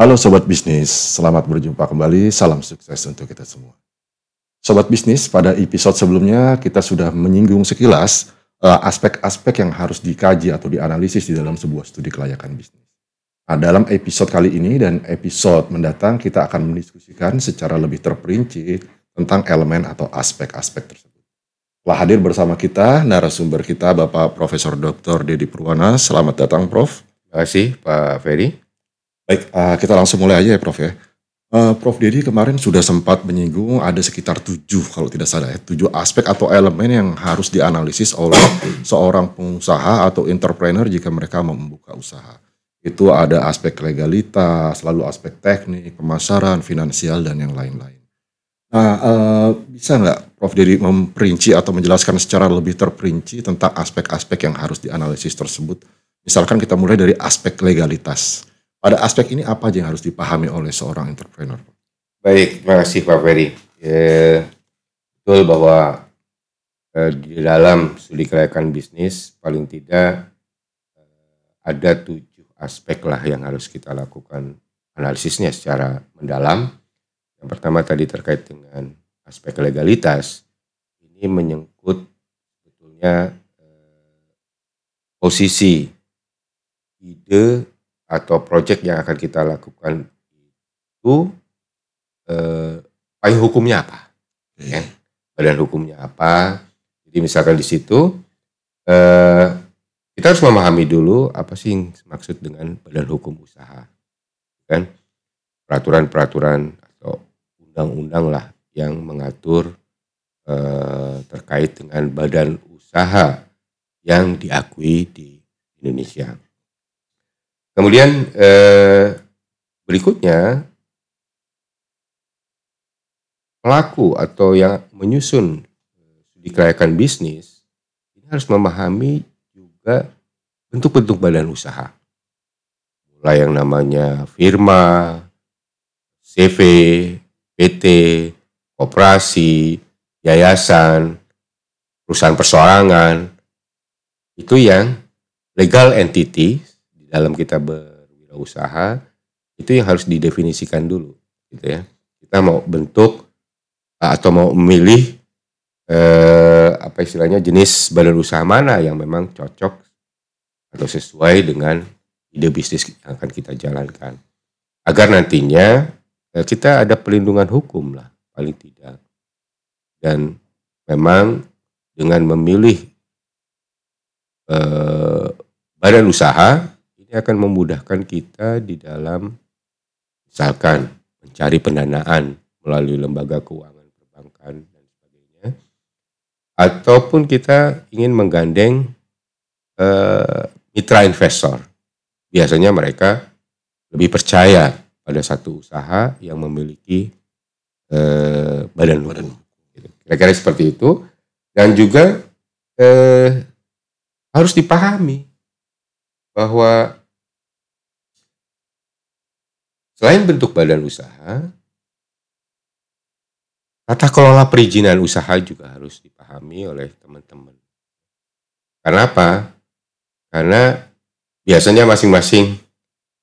Halo Sobat Bisnis, selamat berjumpa kembali, salam sukses untuk kita semua. Sobat Bisnis, pada episode sebelumnya kita sudah menyinggung sekilas aspek-aspek yang harus dikaji atau dianalisis di dalam sebuah studi kelayakan bisnis. Nah, dalam episode kali ini dan episode mendatang kita akan mendiskusikan secara lebih terperinci tentang elemen atau aspek-aspek tersebut. Telah hadir bersama kita narasumber kita Bapak Profesor Dr. Dedi Purwana. Selamat datang Prof. Terima kasih Pak Ferry. Baik, kita langsung mulai aja ya Prof ya. Prof Dedi kemarin sudah sempat menyinggung ada sekitar 7 kalau tidak salah ya, 7 aspek atau elemen yang harus dianalisis oleh seorang pengusaha atau entrepreneur jika mereka mau membuka usaha. Itu ada aspek legalitas, lalu aspek teknik, pemasaran, finansial, dan yang lain-lain. Nah, bisa nggak Prof Dedi memperinci atau menjelaskan secara lebih terperinci tentang aspek-aspek yang harus dianalisis tersebut? Misalkan kita mulai dari aspek legalitas. Pada aspek ini apa aja yang harus dipahami oleh seorang entrepreneur? Baik, terima kasih Pak Ferry. Betul bahwa di dalam studi kelayakan bisnis paling tidak ada 7 aspek lah yang harus kita lakukan analisisnya secara mendalam. Yang pertama tadi terkait dengan aspek legalitas. Ini menyangkut sebetulnya posisi ide atau proyek yang akan kita lakukan itu payung hukumnya apa, ya? Badan hukumnya apa. Jadi misalkan di situ kita harus memahami dulu apa sih yang maksud dengan badan hukum usaha, kan? Peraturan-peraturan atau undang-undang lah yang mengatur terkait dengan badan usaha yang diakui di Indonesia. Kemudian berikutnya pelaku atau yang menyusun studi kelayakan bisnis ini harus memahami juga bentuk-bentuk badan usaha. Mulai yang namanya firma, CV, PT, koperasi, yayasan, perusahaan perseorangan, itu yang legal entity. Dalam kita berwirausaha itu yang harus didefinisikan dulu, gitu ya. Kita mau bentuk atau mau memilih apa istilahnya jenis badan usaha mana yang memang cocok atau sesuai dengan ide bisnis yang akan kita jalankan, agar nantinya kita ada perlindungan hukum lah paling tidak. Dan memang dengan memilih badan usaha akan memudahkan kita di dalam misalkan mencari pendanaan melalui lembaga keuangan perbankan dan sebagainya, ataupun kita ingin menggandeng mitra investor. Biasanya mereka lebih percaya pada satu usaha yang memiliki badan hukum. Kira-kira seperti itu. Dan juga harus dipahami bahwa selain bentuk badan usaha, tata kelola perizinan usaha juga harus dipahami oleh teman-teman. Karena apa? Karena biasanya masing-masing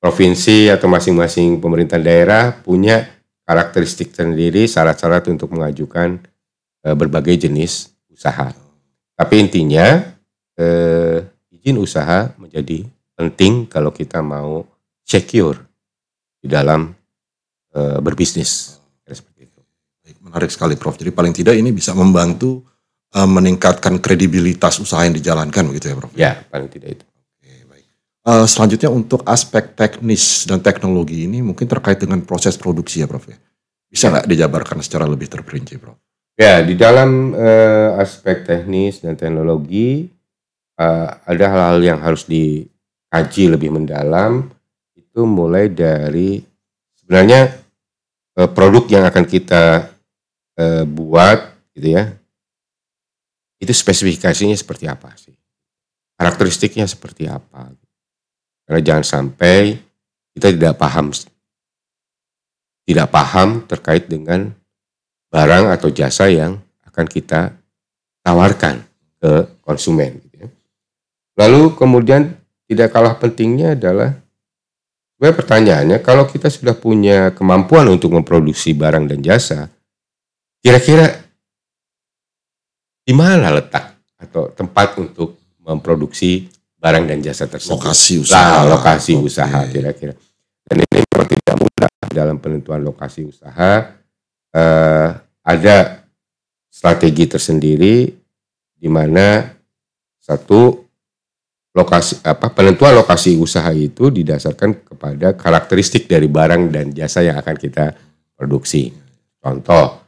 provinsi atau masing-masing pemerintah daerah punya karakteristik sendiri, syarat-syarat untuk mengajukan berbagai jenis usaha. Tapi intinya izin usaha menjadi penting kalau kita mau secure di dalam berbisnis. Seperti itu. Menarik sekali Prof. Jadi paling tidak ini bisa membantu meningkatkan kredibilitas usaha yang dijalankan begitu ya Prof? Ya, paling tidak itu. Oke, baik. Selanjutnya untuk aspek teknis dan teknologi ini mungkin terkait dengan proses produksi ya Prof ya? Bisa nggak dijabarkan secara lebih terperinci Prof? Ya, di dalam aspek teknis dan teknologi ada hal-hal yang harus dikaji lebih mendalam. Itu mulai dari sebenarnya produk yang akan kita buat gitu ya, itu spesifikasinya seperti apa sih, karakteristiknya seperti apa, karena jangan sampai kita tidak paham terkait dengan barang atau jasa yang akan kita tawarkan ke konsumen gitu ya. Lalu kemudian tidak kalah pentingnya adalah Sebenarnya pertanyaannya, kalau kita sudah punya kemampuan untuk memproduksi barang dan jasa, kira-kira di mana letak atau tempat untuk memproduksi barang dan jasa tersebut? Lokasi usaha. Lokasi usaha kira-kira. Dan ini memang tidak mudah dalam penentuan lokasi usaha. Ada strategi tersendiri di mana satu penentuan lokasi usaha itu didasarkan kepada karakteristik dari barang dan jasa yang akan kita produksi. Contoh,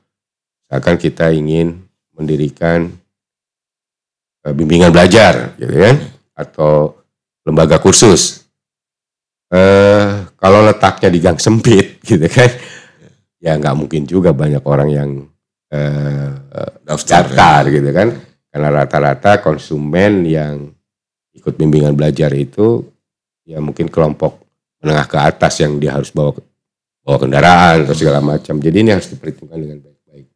misalkan kita ingin mendirikan bimbingan belajar, gitu kan, atau lembaga kursus. Kalau letaknya di gang sempit, gitu kan, ya nggak mungkin juga banyak orang yang daftar, gitu kan, karena rata-rata konsumen yang ikut bimbingan belajar itu ya mungkin kelompok menengah ke atas yang dia harus bawa kendaraan atau segala macam. Jadi ini harus diperhitungkan dengan baik-baik.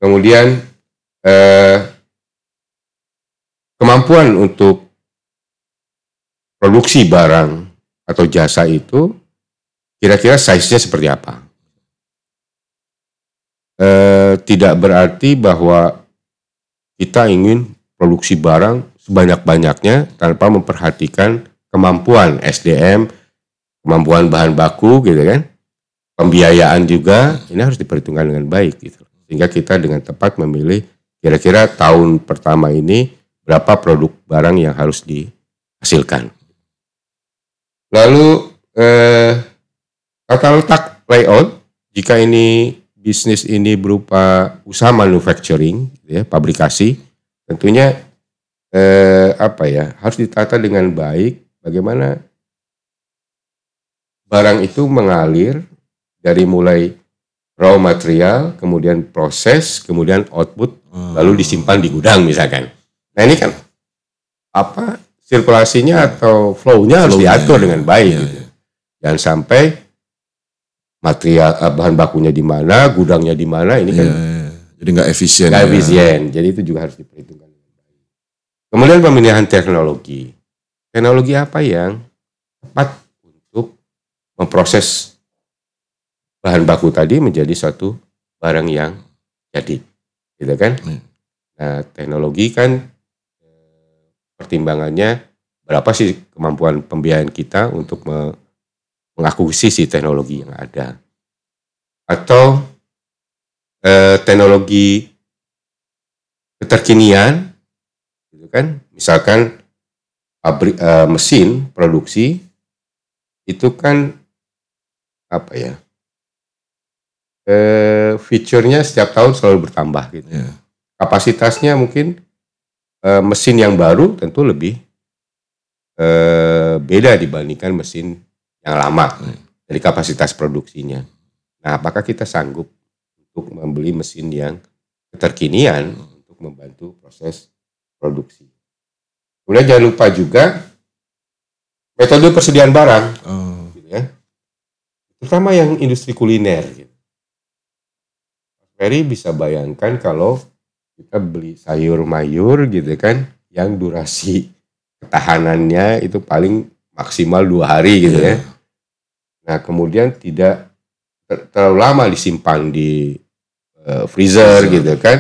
Kemudian kemampuan untuk produksi barang atau jasa itu kira-kira size-nya seperti apa? Tidak berarti bahwa kita ingin produksi barang sebanyak-banyaknya tanpa memperhatikan kemampuan SDM, kemampuan bahan baku, gitu kan, pembiayaan juga, ini harus diperhitungkan dengan baik, gitu. Sehingga kita dengan tepat memilih kira-kira tahun pertama ini berapa produk barang yang harus dihasilkan. Lalu tata letak layout, jika ini bisnis ini berupa usaha manufacturing, ya, pabrikasi, tentunya harus ditata dengan baik bagaimana barang itu mengalir dari mulai raw material, kemudian proses, kemudian output, lalu disimpan di gudang misalkan. Nah ini kan sirkulasinya atau flow-nya harus diatur dengan baik. Gitu. Jangan sampai material bahan bakunya di mana, gudangnya di mana, ini kan jadi nggak efisien. Jadi itu juga harus diperhitungkan. Kemudian pemilihan teknologi. Teknologi apa yang tepat untuk memproses bahan baku tadi menjadi suatu barang yang jadi, gitu kan? Nah, teknologi kan pertimbangannya berapa sih kemampuan pembiayaan kita untuk mengakuisisi teknologi yang ada, atau teknologi keterkinian. Kan misalkan mesin produksi itu kan fiturnya setiap tahun selalu bertambah gitu. Kapasitasnya mungkin mesin yang baru tentu lebih beda dibandingkan mesin yang lama dari kapasitas produksinya. Nah, apakah kita sanggup untuk membeli mesin yang keterkinian untuk membantu proses produksi. Kemudian jangan lupa juga metode persediaan barang, gitu ya. Terutama yang industri kuliner. Gitu. Ferry bisa bayangkan kalau kita beli sayur mayur, gitu kan, yang durasi ketahanannya itu paling maksimal 2 hari, gitu ya. Nah kemudian tidak terlalu lama disimpan di freezer, gitu kan.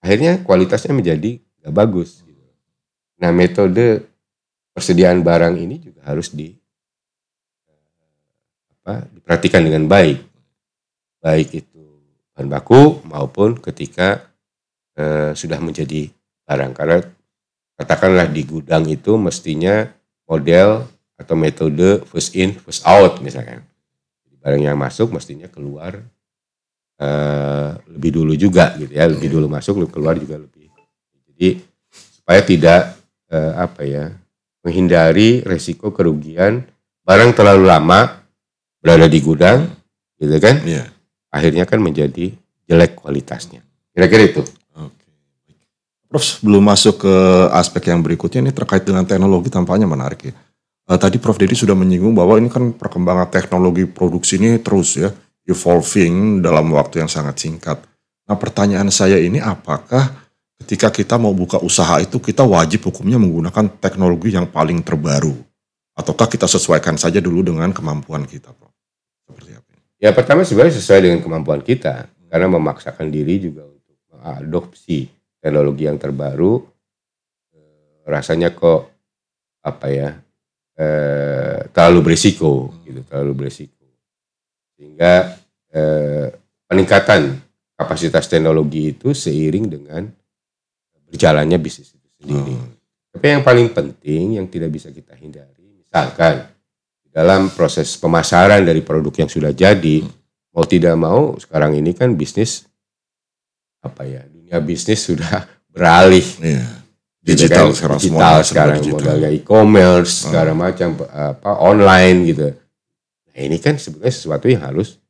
Akhirnya kualitasnya menjadi bagus. Nah, metode persediaan barang ini juga harus diperhatikan dengan baik. Baik itu bahan baku maupun ketika sudah menjadi barang. Karena katakanlah di gudang itu mestinya model atau metode first in, first out misalkan. Barang yang masuk mestinya keluar lebih dulu juga gitu ya. Lebih dulu masuk, keluar juga lebih. Jadi supaya tidak menghindari resiko kerugian barang terlalu lama berada di gudang, gitu kan? Akhirnya kan menjadi jelek kualitasnya. Kira-kira itu. Oke. Prof, sebelum masuk ke aspek yang berikutnya, ini terkait dengan teknologi tampaknya menarik ya. Tadi Prof Dedi sudah menyinggung bahwa ini kan perkembangan teknologi produksi ini terus ya evolving dalam waktu yang sangat singkat. Nah, pertanyaan saya ini, apakah ketika kita mau buka usaha itu kita wajib hukumnya menggunakan teknologi yang paling terbaru? Ataukah kita sesuaikan saja dulu dengan kemampuan kita, Prof? Seperti apa? Ya pertama sebenarnya sesuai dengan kemampuan kita, karena memaksakan diri juga untuk mengadopsi teknologi yang terbaru, rasanya kok apa ya, terlalu berisiko gitu, terlalu berisiko. Sehingga peningkatan kapasitas teknologi itu seiring dengan berjalannya bisnis itu sendiri. Tapi yang paling penting yang tidak bisa kita hindari, misalkan dalam proses pemasaran dari produk yang sudah jadi, mau tidak mau sekarang ini kan bisnis apa ya, dunia bisnis sudah beralih. Digital kan? Sekarang modalnya e-commerce, segala macam online gitu. Nah, ini kan sebenarnya sesuatu yang harus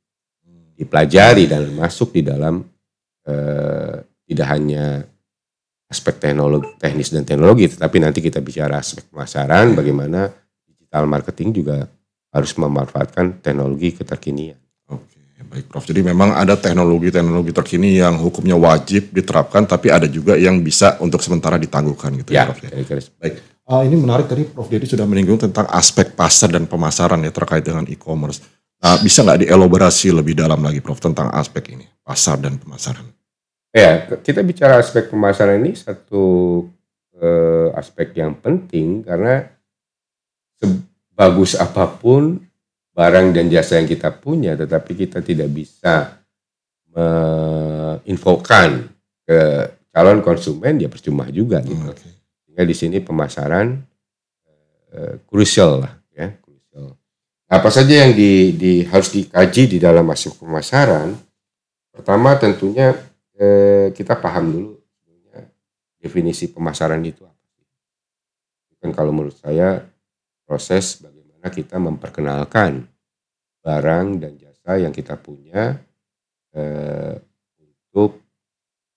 dipelajari dan masuk di dalam tidak hanya aspek teknologi, teknis dan teknologi, tetapi nanti kita bicara aspek pemasaran, bagaimana digital marketing juga harus memanfaatkan teknologi keterkinian. Oke, baik Prof. Jadi memang ada teknologi-teknologi terkini yang hukumnya wajib diterapkan, tapi ada juga yang bisa untuk sementara ditangguhkan gitu ya, Prof. Baik. Ini menarik tadi Prof. Dedi sudah menyinggung tentang aspek pasar dan pemasaran ya terkait dengan e-commerce. Bisa nggak dielaborasi lebih dalam lagi Prof tentang aspek ini, pasar dan pemasaran? Ya, kita bicara aspek pemasaran ini satu aspek yang penting karena sebagus apapun barang dan jasa yang kita punya, tetapi kita tidak bisa menginfokan ke calon konsumen, ya percuma juga gitu. Sehingga di sini pemasaran krusial lah, ya. Krusial. Apa saja yang harus dikaji di dalam aspek pemasaran? Pertama tentunya kita paham dulu definisi pemasaran itu apa. Kan kalau menurut saya proses bagaimana kita memperkenalkan barang dan jasa yang kita punya untuk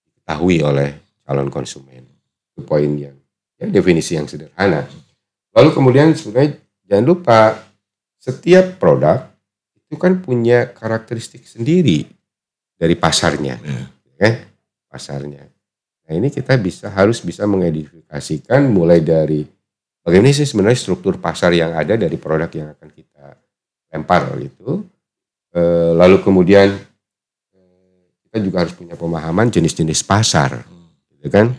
diketahui oleh calon konsumen. Itu poin yang definisi yang sederhana. Lalu kemudian sebenarnya jangan lupa setiap produk itu kan punya karakteristik sendiri dari pasarnya. Pasarnya. Nah ini kita harus bisa mengidentifikasikan mulai dari bagaimana sih sebenarnya struktur pasar yang ada dari produk yang akan kita lempar gitu. Lalu kemudian kita juga harus punya pemahaman jenis-jenis pasar, gitu kan?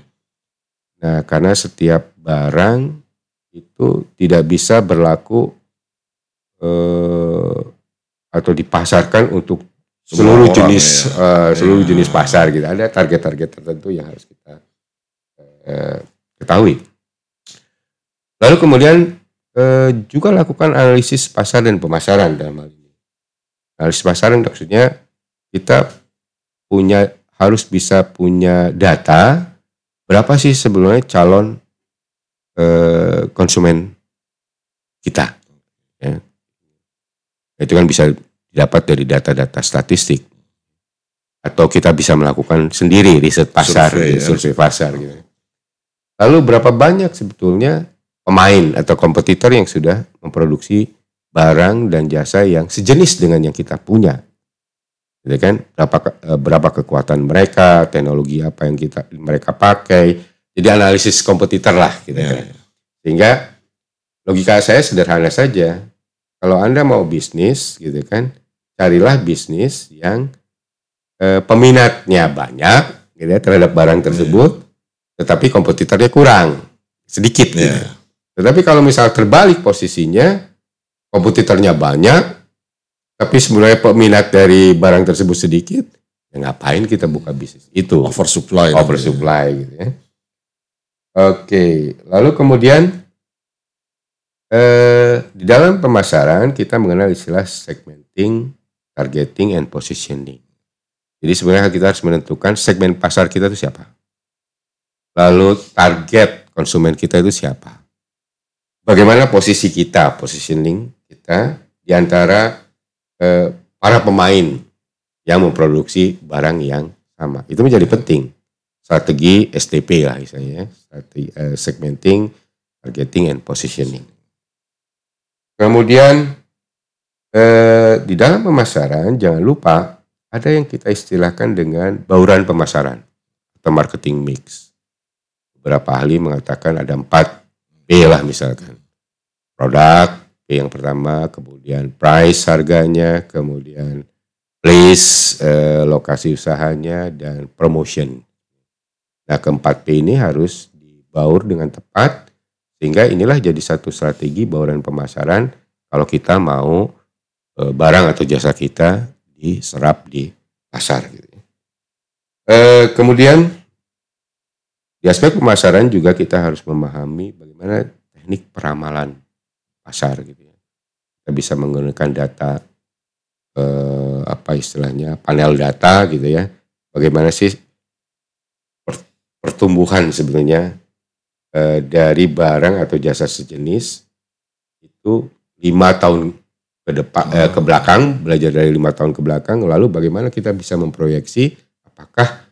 Nah karena setiap barang itu tidak bisa berlaku atau dipasarkan untuk seluruh jenis seluruh jenis pasar gitu. Ada target-target tertentu yang harus kita ketahui. Lalu kemudian juga lakukan analisis pasar dan pemasaran dalam hal ini. Analisis pasaran maksudnya kita harus bisa punya data berapa sih sebenarnya calon konsumen kita. Ya. Itu kan bisa didapat dari data-data statistik, atau kita bisa melakukan sendiri riset pasar, survei pasar gitu. Lalu berapa banyak sebetulnya pemain atau kompetitor yang sudah memproduksi barang dan jasa yang sejenis dengan yang kita punya, gitu kan? Berapa kekuatan mereka, teknologi apa yang mereka pakai. Jadi analisis kompetitor lah, gitu kan? Sehingga logika saya sederhana saja. Kalau Anda mau bisnis, gitu kan? Carilah bisnis yang peminatnya banyak gitu ya, terhadap barang tersebut, tetapi kompetitornya kurang, sedikit gitu. Tetapi kalau misal terbalik posisinya, kompetitornya banyak, tapi sebenarnya peminat dari barang tersebut sedikit, ya ngapain kita buka bisnis itu? Oversupply gitu ya. Oke, lalu kemudian di dalam pemasaran kita mengenal istilah segmenting, targeting, and positioning. Jadi sebenarnya kita harus menentukan segmen pasar kita itu siapa. Lalu target konsumen kita itu siapa. Bagaimana posisi kita, positioning kita di antara para pemain yang memproduksi barang yang sama. Itu menjadi penting. Strategi STP lah misalnya, strategi segmenting, targeting, and positioning. Kemudian di dalam pemasaran jangan lupa ada yang kita istilahkan dengan bauran pemasaran atau marketing mix. Beberapa ahli mengatakan ada 4B lah misalkan. produk yang pertama, kemudian price harganya, kemudian place lokasi usahanya, dan promotion. Nah, keempat P ini harus dibaur dengan tepat, sehingga inilah jadi satu strategi bauran pemasaran kalau kita mau barang atau jasa kita diserap di pasar. Gitu. Kemudian di aspek pemasaran juga kita harus memahami bagaimana teknik peramalan pasar. Gitu ya. Kita bisa menggunakan data, panel data gitu ya. Bagaimana sih pertumbuhan sebenarnya dari barang atau jasa sejenis itu 5 tahun ke belakang, belajar dari 5 tahun ke belakang, lalu bagaimana kita bisa memproyeksi apakah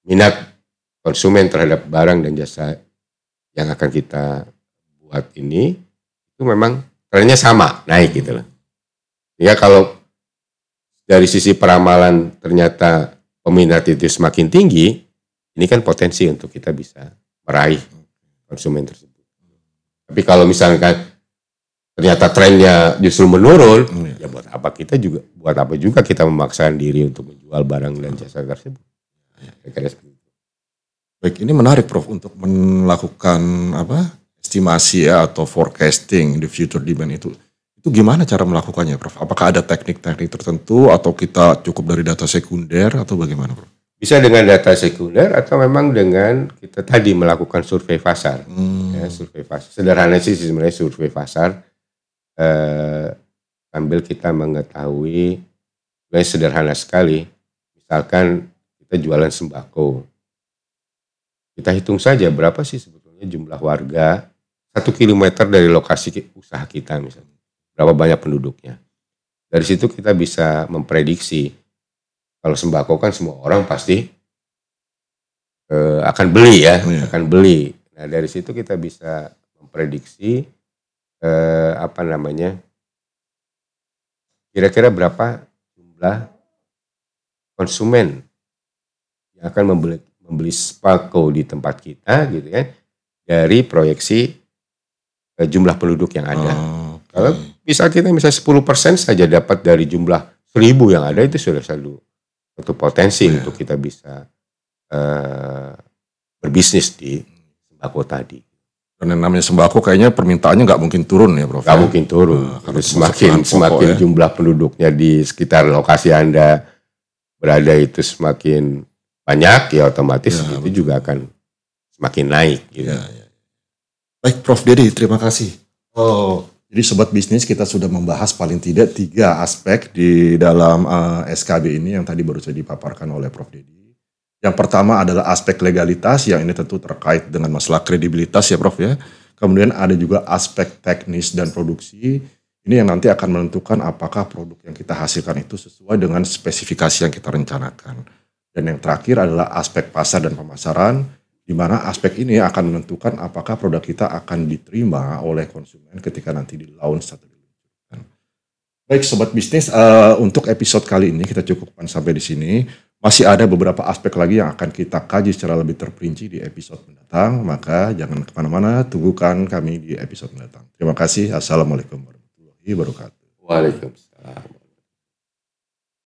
minat konsumen terhadap barang dan jasa yang akan kita buat ini itu memang trennya sama, naik gitu loh. Ya kalau dari sisi peramalan ternyata peminat itu semakin tinggi, ini kan potensi untuk kita bisa meraih konsumen tersebut. Tapi kalau misalkan ternyata trennya justru menurun, ya buat apa juga kita memaksakan diri untuk menjual barang dan jasa tersebut. Baik, ini menarik Prof untuk melakukan estimasi ya atau forecasting the future demand itu. Itu gimana cara melakukannya Prof? Apakah ada teknik-teknik tertentu atau kita cukup dari data sekunder atau bagaimana Prof? Bisa dengan data sekunder atau memang dengan kita tadi melakukan survei pasar. Ya, survei pasar. Sederhana sih sebenarnya survei pasar. Sambil kita mengetahui, sederhana sekali. Misalkan kita jualan sembako. Kita hitung saja berapa sih sebetulnya jumlah warga 1 kilometer dari lokasi usaha kita misalnya. Berapa banyak penduduknya. Dari situ kita bisa memprediksi. Kalau sembako kan semua orang pasti akan beli ya, akan beli. Nah dari situ kita bisa memprediksi kira-kira berapa jumlah konsumen yang akan membeli sembako di tempat kita gitu kan, dari proyeksi jumlah penduduk yang ada. Kalau bisa kita 10% saja dapat dari jumlah 1.000 yang ada, itu sudah satu potensi untuk kita bisa berbisnis di sembako tadi. Dan yang namanya sembako kayaknya permintaannya nggak mungkin turun ya Prof? Nggak mungkin turun. Semakin jumlah penduduknya di sekitar lokasi Anda berada itu semakin banyak, ya otomatis itu juga akan semakin naik. Gitu. Ya. Baik Prof Dedi, terima kasih. Jadi Sobat Bisnis, kita sudah membahas paling tidak 3 aspek di dalam SKB ini yang tadi baru saja dipaparkan oleh Prof Dedi. Yang pertama adalah aspek legalitas, yang ini tentu terkait dengan masalah kredibilitas ya Prof ya. Kemudian ada juga aspek teknis dan produksi. Ini yang nanti akan menentukan apakah produk yang kita hasilkan itu sesuai dengan spesifikasi yang kita rencanakan. Dan yang terakhir adalah aspek pasar dan pemasaran, di mana aspek ini akan menentukan apakah produk kita akan diterima oleh konsumen ketika nanti di launch atau diluncurkan. Baik Sobat Bisnis, untuk episode kali ini kita cukupkan sampai di sini. Masih ada beberapa aspek lagi yang akan kita kaji secara lebih terperinci di episode mendatang, maka jangan kemana-mana, tunggukan kami di episode mendatang. Terima kasih. Assalamualaikum warahmatullahi wabarakatuh. Waalaikumsalam.